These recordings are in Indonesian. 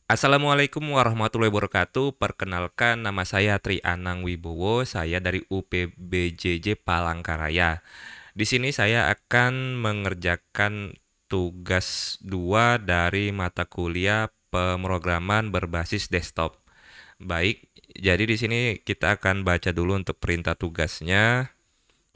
Assalamualaikum warahmatullahi wabarakatuh. Perkenalkan, nama saya Tri Anang Wibowo. Saya dari UPBJJ Palangkaraya. Di sini saya akan mengerjakan tugas 2 dari mata kuliah pemrograman berbasis desktop. Baik, jadi di sini kita akan baca dulu untuk perintah tugasnya.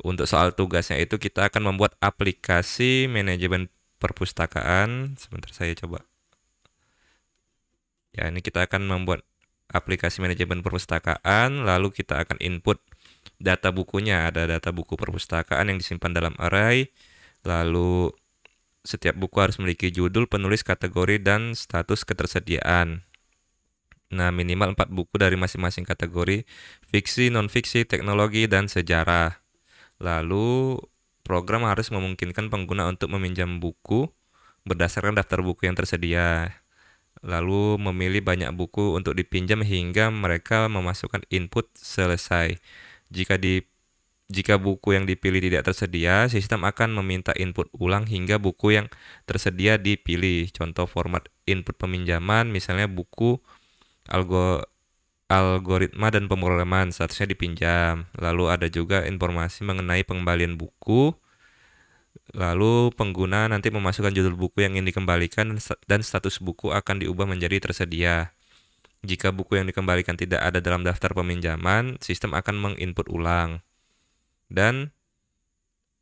Untuk soal tugasnya itu kita akan membuat aplikasi manajemen perpustakaan. Sebentar saya coba. Ya, ini kita akan membuat aplikasi manajemen perpustakaan, lalu kita akan input data bukunya. Ada data buku perpustakaan yang disimpan dalam array, lalu setiap buku harus memiliki judul, penulis, kategori, dan status ketersediaan. Nah, minimal 4 buku dari masing-masing kategori, fiksi, non-fiksi, teknologi, dan sejarah. Lalu, program harus memungkinkan pengguna untuk meminjam buku berdasarkan daftar buku yang tersedia. Lalu memilih banyak buku untuk dipinjam hingga mereka memasukkan input selesai. Jika buku yang dipilih tidak tersedia, sistem akan meminta input ulang hingga buku yang tersedia dipilih. Contoh format input peminjaman, misalnya buku algo, algoritma dan pemrograman, statusnya dipinjam. Lalu ada juga informasi mengenai pengembalian buku. Lalu pengguna nanti memasukkan judul buku yang ingin dikembalikan dan status buku akan diubah menjadi tersedia. Jika buku yang dikembalikan tidak ada dalam daftar peminjaman, sistem akan menginput ulang. Dan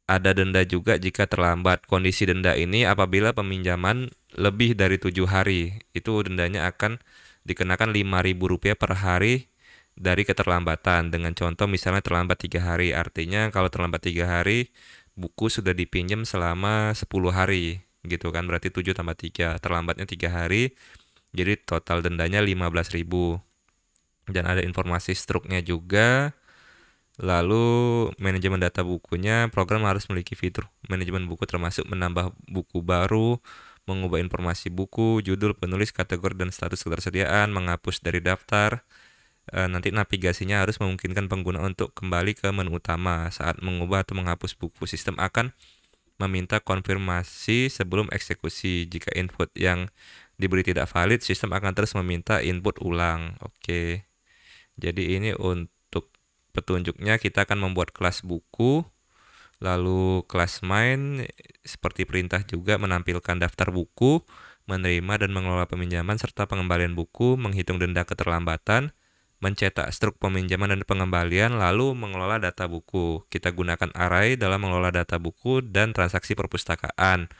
ada denda juga jika terlambat. Kondisi denda ini apabila peminjaman lebih dari 7 hari. Itu dendanya akan dikenakan Rp5.000 per hari dari keterlambatan. Dengan contoh misalnya terlambat 3 hari. Artinya kalau terlambat 3 hari, buku sudah dipinjam selama 10 hari. Gitu kan, berarti 7 tambah 3. Terlambatnya 3 hari, jadi total dendanya 15.000. Dan ada informasi struknya juga. Lalu manajemen data bukunya, program harus memiliki fitur manajemen buku termasuk menambah buku baru, mengubah informasi buku, judul, penulis, kategori, dan status ketersediaan, menghapus dari daftar. Nanti navigasinya harus memungkinkan pengguna untuk kembali ke menu utama saat mengubah atau menghapus buku. Sistem akan meminta konfirmasi sebelum eksekusi. Jika input yang diberi tidak valid, sistem akan terus meminta input ulang. Oke. Jadi ini untuk petunjuknya kita akan membuat kelas buku, lalu kelas main seperti perintah juga menampilkan daftar buku, menerima dan mengelola peminjaman serta pengembalian buku, menghitung denda keterlambatan, mencetak struk peminjaman dan pengembalian, lalu mengelola data buku. Kita gunakan array dalam mengelola data buku dan transaksi perpustakaan.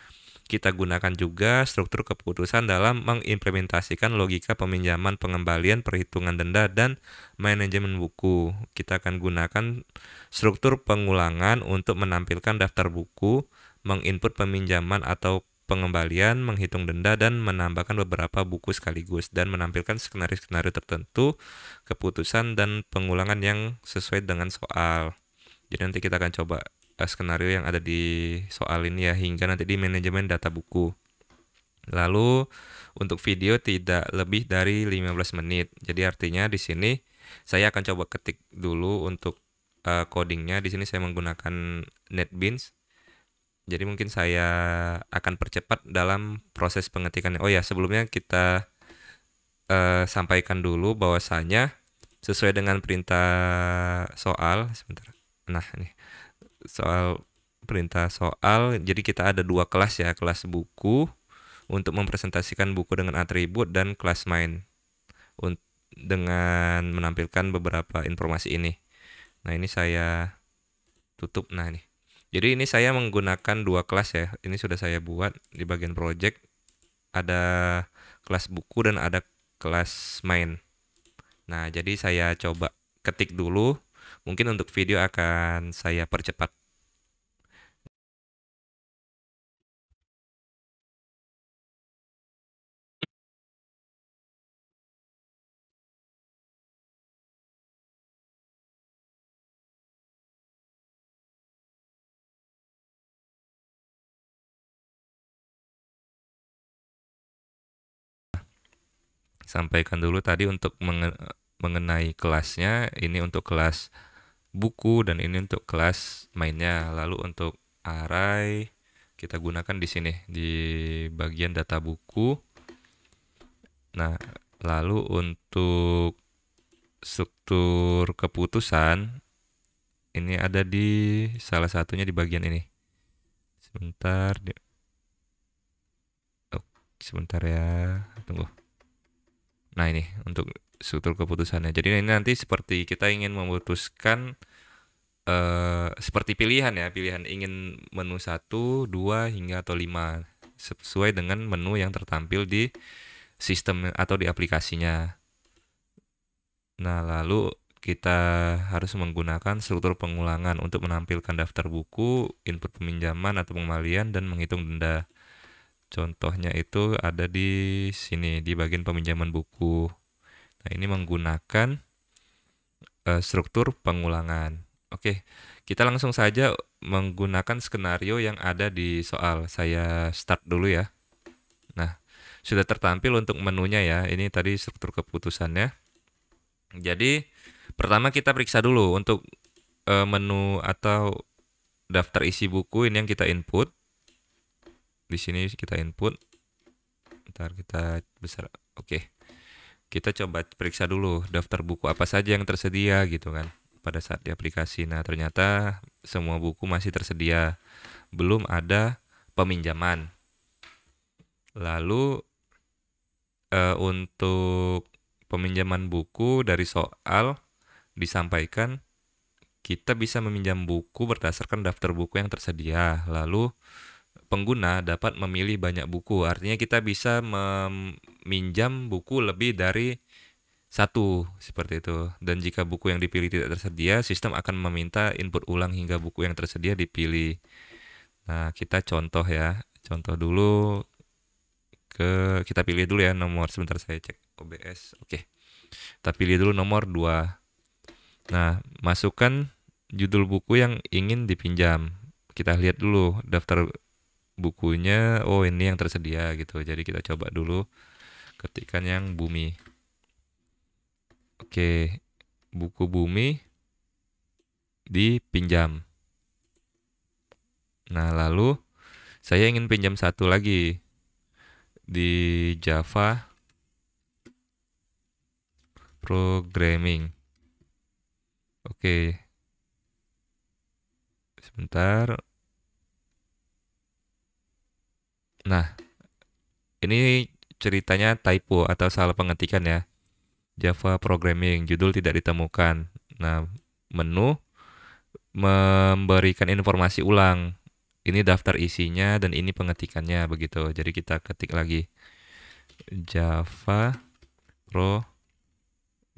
Kita gunakan juga struktur keputusan dalam mengimplementasikan logika peminjaman, pengembalian, perhitungan denda, dan manajemen buku. Kita akan gunakan struktur pengulangan untuk menampilkan daftar buku, menginput peminjaman atau pengembalian, menghitung denda, dan menambahkan beberapa buku sekaligus, dan menampilkan skenario-skenario tertentu, keputusan, dan pengulangan yang sesuai dengan soal. Jadi nanti kita akan coba skenario yang ada di soal ini ya, hingga nanti di manajemen data buku. Lalu untuk video tidak lebih dari 15 menit. Jadi artinya di sini saya akan coba ketik dulu untuk codingnya. Di sini saya menggunakan NetBeans. Jadi mungkin saya akan percepat dalam proses pengetikannya. Oh ya, sebelumnya kita sampaikan dulu bahwasanya sesuai dengan perintah soal. Sebentar. Nah, ini soal perintah soal. Jadi kita ada 2 kelas ya, kelas buku untuk mempresentasikan buku dengan atribut dan kelas main dengan menampilkan beberapa informasi ini. Nah, ini saya tutup. Nah, ini. Jadi ini saya menggunakan 2 kelas ya. Ini sudah saya buat di bagian project. Ada kelas buku dan ada kelas main. Nah, jadi saya coba ketik dulu. Mungkin untuk video akan saya percepat. Sampaikan dulu tadi untuk mengenai kelasnya. Ini untuk kelas buku dan ini untuk kelas mainnya. Lalu untuk array kita gunakan di sini di bagian data buku. Nah, Lalu untuk struktur keputusan ini ada di salah satunya di bagian ini. Sebentar, sebentar ya, tunggu. Nah ini untuk struktur keputusannya. Jadi ini nanti seperti kita ingin memutuskan seperti pilihan ya, pilihan ingin menu 1, 2, hingga atau 5 sesuai dengan menu yang tertampil di sistem atau di aplikasinya. Nah, lalu kita harus menggunakan struktur pengulangan untuk menampilkan daftar buku, input peminjaman atau pengembalian, dan menghitung denda. Contohnya itu ada di sini, di bagian peminjaman buku. Nah, ini menggunakan struktur pengulangan. Oke, kita langsung saja menggunakan skenario yang ada di soal. Saya start dulu ya. Nah, sudah tertampil untuk menunya ya. Ini tadi struktur keputusannya. Jadi, pertama kita periksa dulu untuk menu atau daftar isi buku ini yang kita input. Di sini kita input. Ntar kita besar. Oke. Kita coba periksa dulu daftar buku apa saja yang tersedia gitu kan pada saat di aplikasi. Nah, ternyata semua buku masih tersedia. Belum ada peminjaman. Lalu untuk peminjaman buku dari soal disampaikan kita bisa meminjam buku berdasarkan daftar buku yang tersedia. Lalu pengguna dapat memilih banyak buku. Artinya kita bisa meminjam buku lebih dari satu, seperti itu. Dan jika buku yang dipilih tidak tersedia, sistem akan meminta input ulang hingga buku yang tersedia dipilih. Nah, kita contoh ya. Contoh dulu kita pilih dulu ya nomor, sebentar saya cek OBS. Oke. Kita pilih dulu nomor 2. Nah, masukkan judul buku yang ingin dipinjam. Kita lihat dulu daftar bukunya. Oh, ini yang tersedia gitu. Jadi kita coba dulu ketikkan yang bumi. Oke, buku bumi dipinjam. Nah, lalu saya ingin pinjam satu lagi di Java Programming. Oke, sebentar. Nah, ini ceritanya typo atau salah pengetikan ya. Java Programming, judul tidak ditemukan. Nah, menu memberikan informasi ulang. Ini daftar isinya dan ini pengetikannya begitu. Jadi kita ketik lagi Java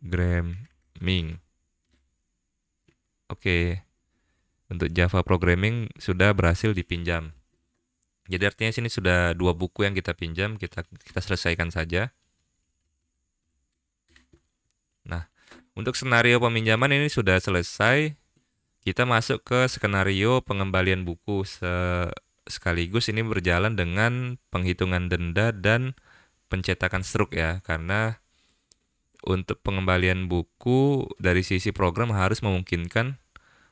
Programming. Oke. Untuk Java Programming sudah berhasil dipinjam. Jadi artinya sini sudah 2 buku yang kita pinjam, kita selesaikan saja. Nah, untuk skenario peminjaman ini sudah selesai. Kita masuk ke skenario pengembalian buku. Sekaligus ini berjalan dengan penghitungan denda dan pencetakan struk ya. Karena untuk pengembalian buku dari sisi program harus memungkinkan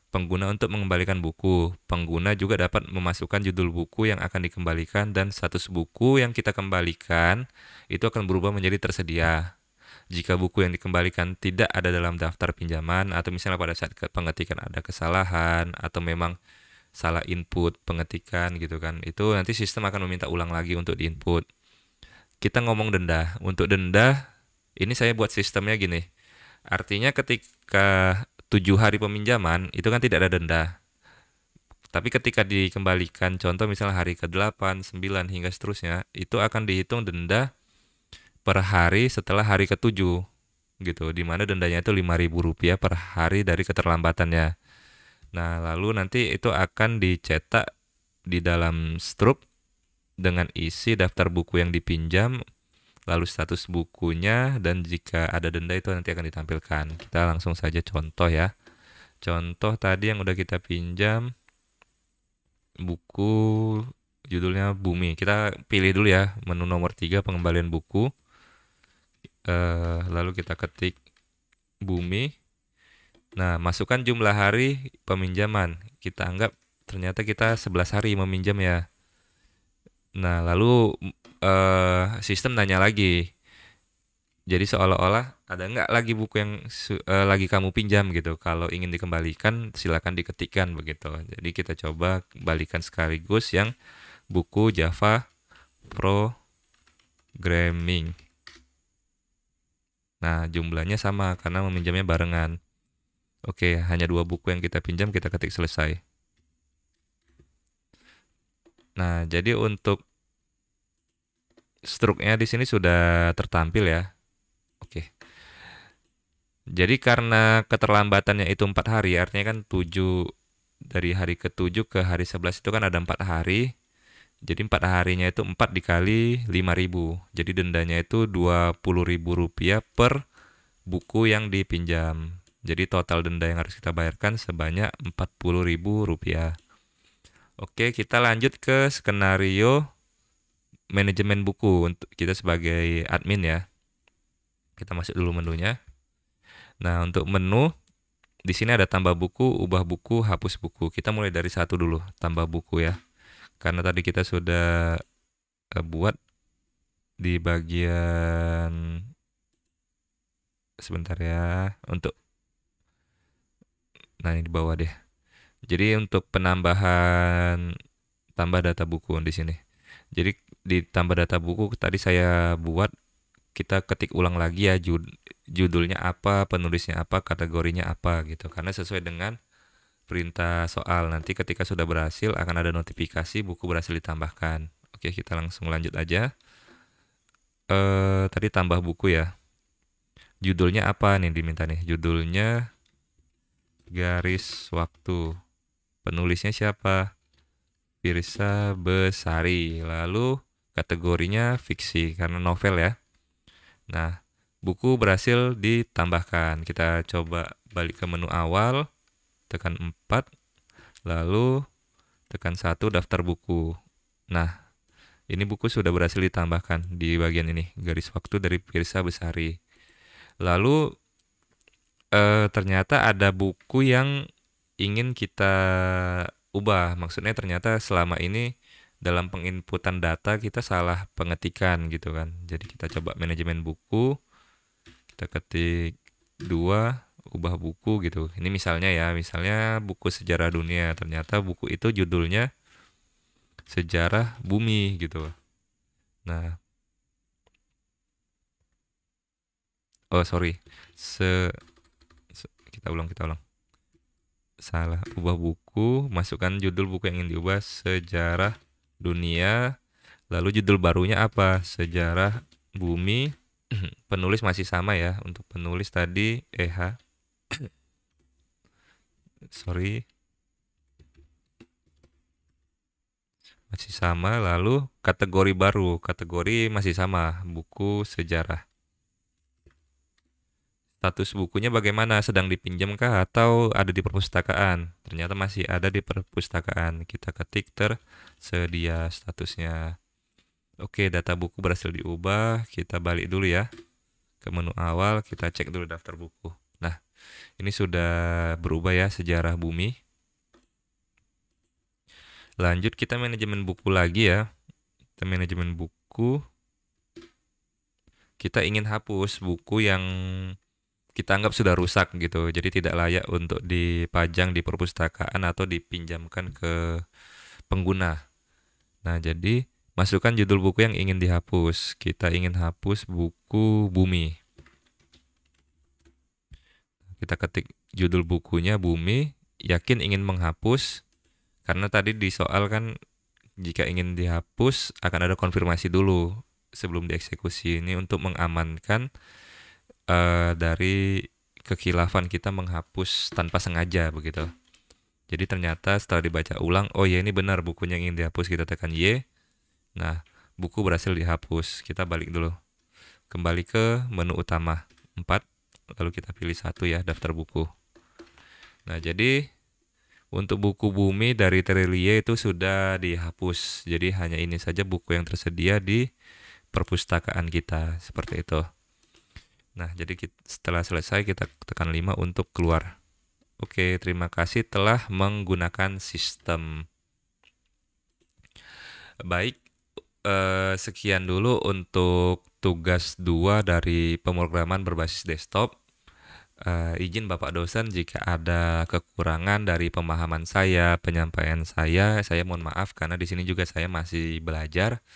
pengguna untuk mengembalikan buku. Pengguna juga dapat memasukkan judul buku yang akan dikembalikan dan status buku yang kita kembalikan itu akan berubah menjadi tersedia. Jika buku yang dikembalikan tidak ada dalam daftar pinjaman atau misalnya pada saat pengetikan ada kesalahan atau memang salah input pengetikan gitu kan, itu nanti sistem akan meminta ulang lagi untuk diinput. Kita ngomong denda. Untuk denda ini saya buat sistemnya gini. Artinya ketika 7 hari peminjaman itu kan tidak ada denda. Tapi ketika dikembalikan, contoh misalnya hari ke-8, 9 hingga seterusnya, itu akan dihitung denda per hari setelah hari ke-7 gitu. Di mana dendanya itu Rp5.000 per hari dari keterlambatannya. Nah, lalu nanti itu akan dicetak di dalam struk dengan isi daftar buku yang dipinjam, lalu status bukunya, dan jika ada denda itu nanti akan ditampilkan. Kita langsung saja contoh ya. Contoh tadi yang udah kita pinjam, buku judulnya Bumi. Kita pilih dulu ya, menu nomor 3 pengembalian buku. Lalu kita ketik Bumi. Nah, masukkan jumlah hari peminjaman. Kita anggap ternyata kita 11 hari meminjam ya. Nah, lalu sistem nanya lagi, Jadi seolah-olah ada nggak lagi buku yang lagi kamu pinjam gitu. Kalau ingin dikembalikan silakan diketikkan begitu. Jadi kita coba balikan sekaligus yang buku Java Programming. Nah, jumlahnya sama karena meminjamnya barengan. Oke, hanya 2 buku yang kita pinjam, kita ketik selesai. Nah, jadi untuk struknya di sini sudah tertampil ya. Oke. Jadi karena keterlambatannya itu 4 hari, artinya kan 7 dari hari ke-7 ke hari 11 itu kan ada 4 hari. Jadi 4 harinya itu 4 dikali 5.000. Jadi dendanya itu Rp20.000 per buku yang dipinjam. Jadi total denda yang harus kita bayarkan sebanyak Rp40.000. Oke, kita lanjut ke skenario manajemen buku untuk kita sebagai admin ya. Kita masuk dulu menunya. Nah, untuk menu di sini ada tambah buku, ubah buku, hapus buku. Kita mulai dari 1 dulu, tambah buku ya. Karena tadi kita sudah buat di bagian sebentar ya untuk nah ini di bawah deh. Jadi untuk penambahan tambah data buku di sini. Jadi di tambah data buku tadi saya buat kita ketik ulang lagi ya judulnya apa, penulisnya apa, kategorinya apa gitu. Karena sesuai dengan perintah soal. Nanti ketika sudah berhasil akan ada notifikasi buku berhasil ditambahkan. Oke, kita langsung lanjut aja. Tadi tambah buku ya. Judulnya apa nih diminta nih? Judulnya garis waktu. Penulisnya siapa? Firsa Besari. Lalu kategorinya fiksi karena novel ya. Nah, buku berhasil ditambahkan. Kita coba balik ke menu awal, tekan 4, lalu tekan 1 daftar buku. Nah, ini buku sudah berhasil ditambahkan di bagian ini, garis waktu dari Firsa Besari. Lalu ternyata ada buku yang ingin kita ubah. Maksudnya ternyata selama ini dalam penginputan data kita salah pengetikan gitu kan. Jadi kita coba manajemen buku, kita ketik 2, ubah buku gitu. Ini misalnya ya, misalnya buku sejarah dunia. Ternyata buku itu judulnya Sejarah Bumi gitu. Nah, oh sorry, kita ulang. Salah, ubah buku, masukkan judul buku yang ingin diubah, Sejarah Dunia. Lalu judul barunya apa? Sejarah Bumi. Penulis masih sama ya. Untuk penulis tadi EH. Sorry. Masih sama. Lalu kategori baru. Kategori masih sama. Buku sejarah. Status bukunya bagaimana? Sedang dipinjamkah atau ada di perpustakaan? Ternyata masih ada di perpustakaan. Kita ketik tersedia statusnya. Oke, data buku berhasil diubah. Kita balik dulu ya ke menu awal. Kita cek dulu daftar buku. Nah, ini sudah berubah ya, Sejarah Bumi. Lanjut kita manajemen buku lagi ya. Kita manajemen buku. Kita ingin hapus buku yang kita anggap sudah rusak gitu. Jadi tidak layak untuk dipajang di perpustakaan atau dipinjamkan ke pengguna. Nah, jadi masukkan judul buku yang ingin dihapus. Kita ingin hapus buku Bumi. Kita ketik judul bukunya Bumi, yakin ingin menghapus. Karena tadi di soal kan jika ingin dihapus akan ada konfirmasi dulu sebelum dieksekusi. Ini untuk mengamankan dari kekhilafan kita menghapus tanpa sengaja begitu. Jadi ternyata setelah dibaca ulang, oh ya ini benar bukunya yang ingin dihapus, kita tekan Y. Nah, buku berhasil dihapus. Kita balik dulu. Kembali ke menu utama 4, lalu kita pilih 1 ya, daftar buku. Nah, jadi untuk buku Bumi dari Terelie itu sudah dihapus. Jadi hanya ini saja buku yang tersedia di perpustakaan kita, seperti itu. Nah, jadi setelah selesai kita tekan 5 untuk keluar. Oke, terima kasih telah menggunakan sistem. Baik, sekian dulu untuk tugas 2 dari pemrograman berbasis desktop. Izin Bapak dosen jika ada kekurangan dari pemahaman saya, penyampaian saya mohon maaf karena di sini juga saya masih belajar.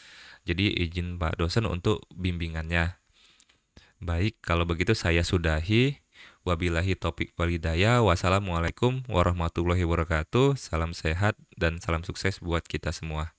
Jadi izin Pak dosen untuk bimbingannya. Baik, kalau begitu saya sudahi. Wabillahi taufiq wal hidayah. Wassalamualaikum warahmatullahi wabarakatuh. Salam sehat dan salam sukses buat kita semua.